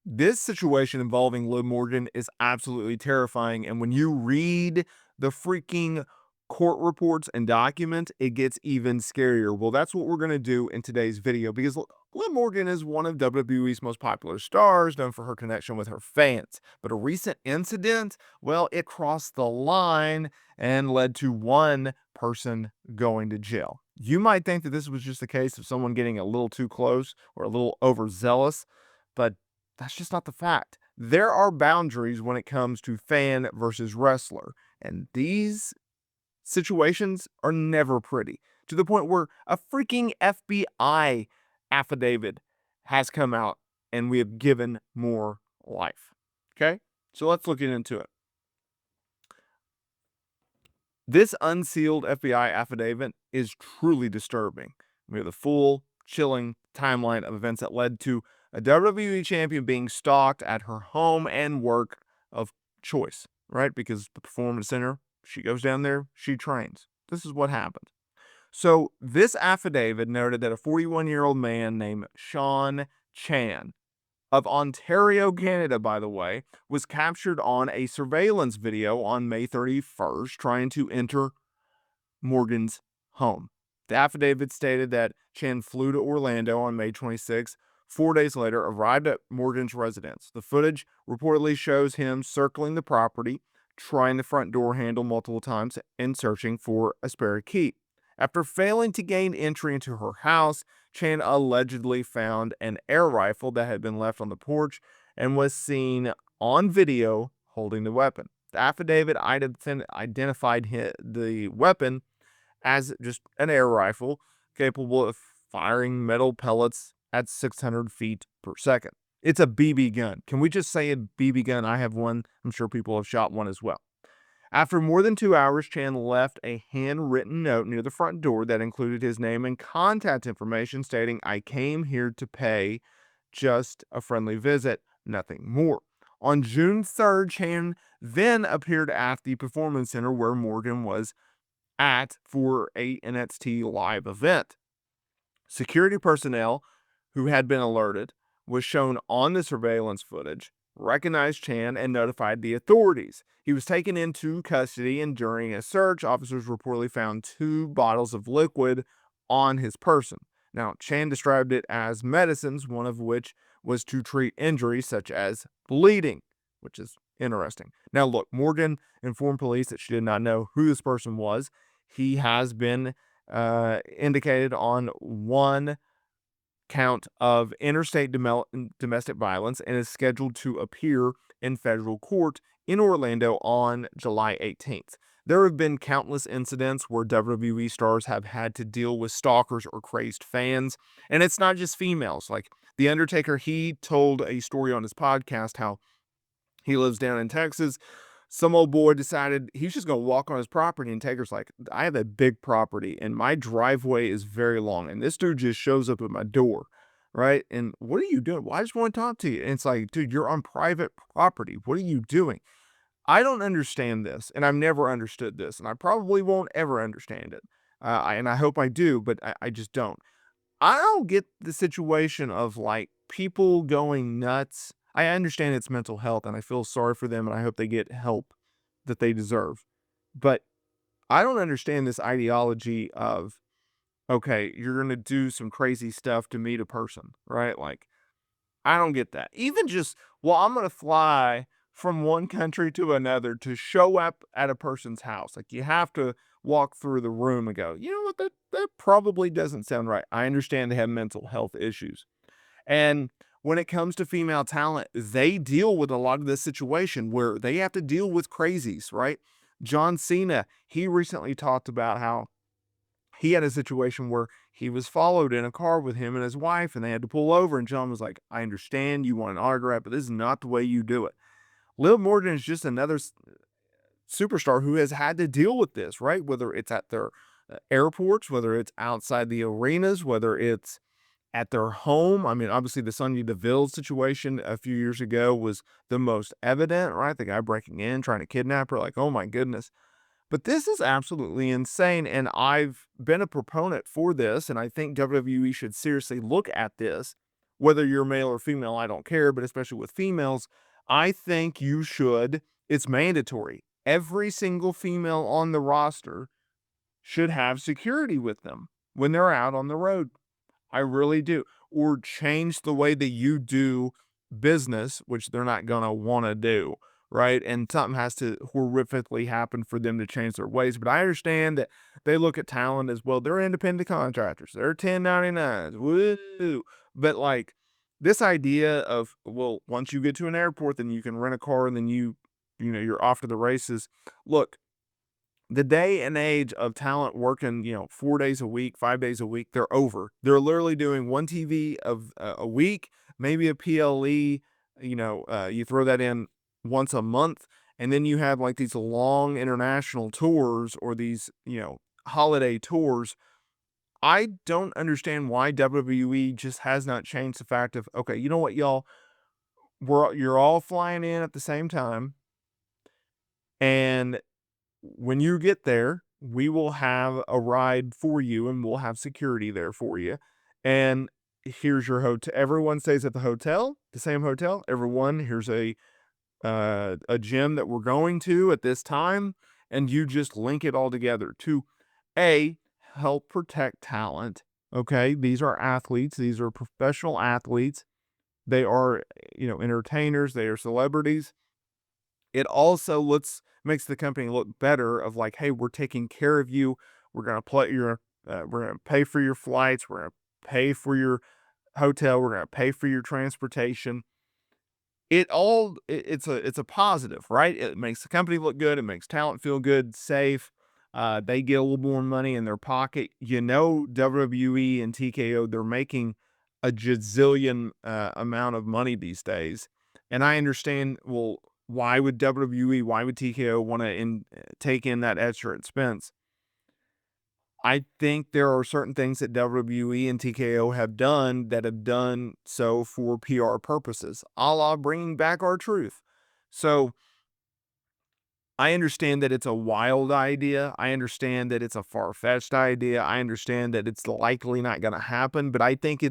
This situation involving Liv Morgan is absolutely terrifying, and when you read the freaking court reports and documents, it gets even scarier. Well, that's what we're going to do in today's video because Liv Morgan is one of WWE's most popular stars, known for her connection with her fans. But a recent incident, well, it crossed the line and led to one person going to jail. You might think that this was just a case of someone getting a little too close or a little overzealous, but that's just not the fact. There are boundaries when it comes to fan versus wrestler, and these situations are never pretty, to the point where a freaking FBI affidavit has come out and we have given more life. Okay? So let's look into it. This unsealed FBI affidavit is truly disturbing. We have the full, chilling timeline of events that led to a WWE champion being stalked at her home and work of choice, right? Because the Performance Center, she goes down there, she trains. This is what happened. So, this affidavit noted that a 41-year-old man named Shawn Chan of Ontario, Canada, by the way, was captured on a surveillance video on May 31st trying to enter Morgan's home. The affidavit stated that Chan flew to Orlando on May 26. 4 days later, arrived at Morgan's residence. The footage reportedly shows him circling the property, trying the front door handle multiple times, and searching for a spare key. After failing to gain entry into her house, Chan allegedly found an air rifle that had been left on the porch and was seen on video holding the weapon. The affidavit identified the weapon as just an air rifle capable of firing metal pellets at 600 feet per second. It's a BB gun. Can we just say a BB gun? I have one. I'm sure people have shot one as well. After more than 2 hours, Chan left a handwritten note near the front door that included his name and contact information stating, "I came here to pay, just a friendly visit, nothing more." On June 3rd, Chan then appeared at the Performance Center where Morgan was at for a NXT live event. Security personnel who had been alerted was shown on the surveillance footage, recognized Chan, and notified the authorities. He was taken into custody, and during a search, officers reportedly found 2 bottles of liquid on his person. Now, Chan described it as medicines, one of which was to treat injuries such as bleeding, which is interesting. Now, look, Morgan informed police that she did not know who this person was. He has been indicated on one count of interstate domestic violence and is scheduled to appear in federal court in Orlando on July 18th. There have been countless incidents where WWE stars have had to deal with stalkers or crazed fans, and it's not just females. Like The Undertaker, he told a story on his podcast how he lives down in Texas. Some old boy decided he's just going to walk on his property, and Taker's like, "I have a big property and my driveway is very long, and this dude just shows up at my door, right? And what are you doing? Well, I just want to talk to you." And it's like, dude, you're on private property. What are you doing? I don't understand this, and I've never understood this, and I probably won't ever understand it. And I hope I do, but I just don't. I don't get the situation of like people going nuts. I understand it's mental health and I feel sorry for them and I hope they get help that they deserve. But I don't understand this ideology of, okay, you're going to do some crazy stuff to meet a person, right? Like, I don't get that. Even just, well, I'm going to fly from one country to another to show up at a person's house. Like, you have to walk through the room and go, you know what, that probably doesn't sound right. I understand they have mental health issues. And when it comes to female talent, they deal with a lot of this situation where they have to deal with crazies, right? John Cena, he recently talked about how he had a situation where he was followed in a car with him and his wife, and they had to pull over. And John was like, "I understand you want an autograph, but this is not the way you do it." Liv Morgan is just another superstar who has had to deal with this, right? Whether it's at their airports, whether it's outside the arenas, whether it's at their home. I mean, obviously, the Sonya Deville situation a few years ago was the most evident, right? The guy breaking in, trying to kidnap her, like, oh my goodness. But this is absolutely insane, and I've been a proponent for this, and I think WWE should seriously look at this. whether you're male or female, I don't care, but especially with females, I think you should, it's mandatory. Every single female on the roster should have security with them when they're out on the road. I really do. Or change the way that you do business, which they're not going to want to do, right? And something has to horrifically happen for them to change their ways. But I understand that they look at talent as well. They're independent contractors, they're 1099s. Woo. But like this idea of, well, once you get to an airport, then you can rent a car and then you're off to the races. Look, the day and age of talent working, 4 days a week, 5 days a week, they're over. They're literally doing one TV of a week, maybe a PLE, you throw that in once a month, and then you have like these long international tours or these, holiday tours. I don't understand why WWE just has not changed the fact of, okay, you know what, y'all, you're all flying in at the same time, and when you get there, we will have a ride for you and we'll have security there for you. And here's your hotel. Everyone stays at the hotel, the same hotel. Everyone, here's a gym that we're going to at this time, and you just link it all together to a help protect talent. Okay, these are athletes. These are professional athletes. They are, entertainers. They are celebrities. It also makes the company look better of like, hey, we're taking care of you. We're gonna pay for your flights. We're gonna pay for your hotel. We're gonna pay for your transportation. It's a positive, right? It makes the company look good. It makes talent feel good, safe. They get a little more money in their pocket. WWE and TKO, they're making a gazillion amount of money these days. And I understand, well, why would WWE, why would TKO want to take in that extra expense? I think there are certain things that WWE and TKO have done that have done so for PR purposes, a la bringing back R-Truth. So I understand that it's a wild idea. I understand that it's a far-fetched idea. I understand that it's likely not going to happen, but I think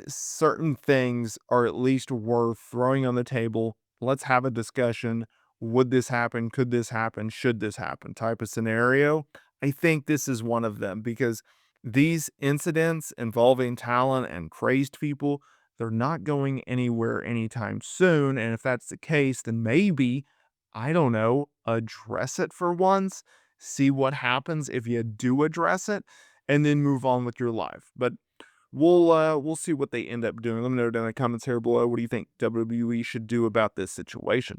certain things are at least worth throwing on the table. Let's have a discussion. Would this happen? Could this happen? Should this happen? Type of scenario. I think this is one of them because these incidents involving talent and crazed people, they're not going anywhere anytime soon. And if that's the case, then maybe, I don't know, address it for once, see what happens if you do address it, and then move on with your life. But we'll see what they end up doing. Let me know down in the comments here below. What do you think WWE should do about this situation?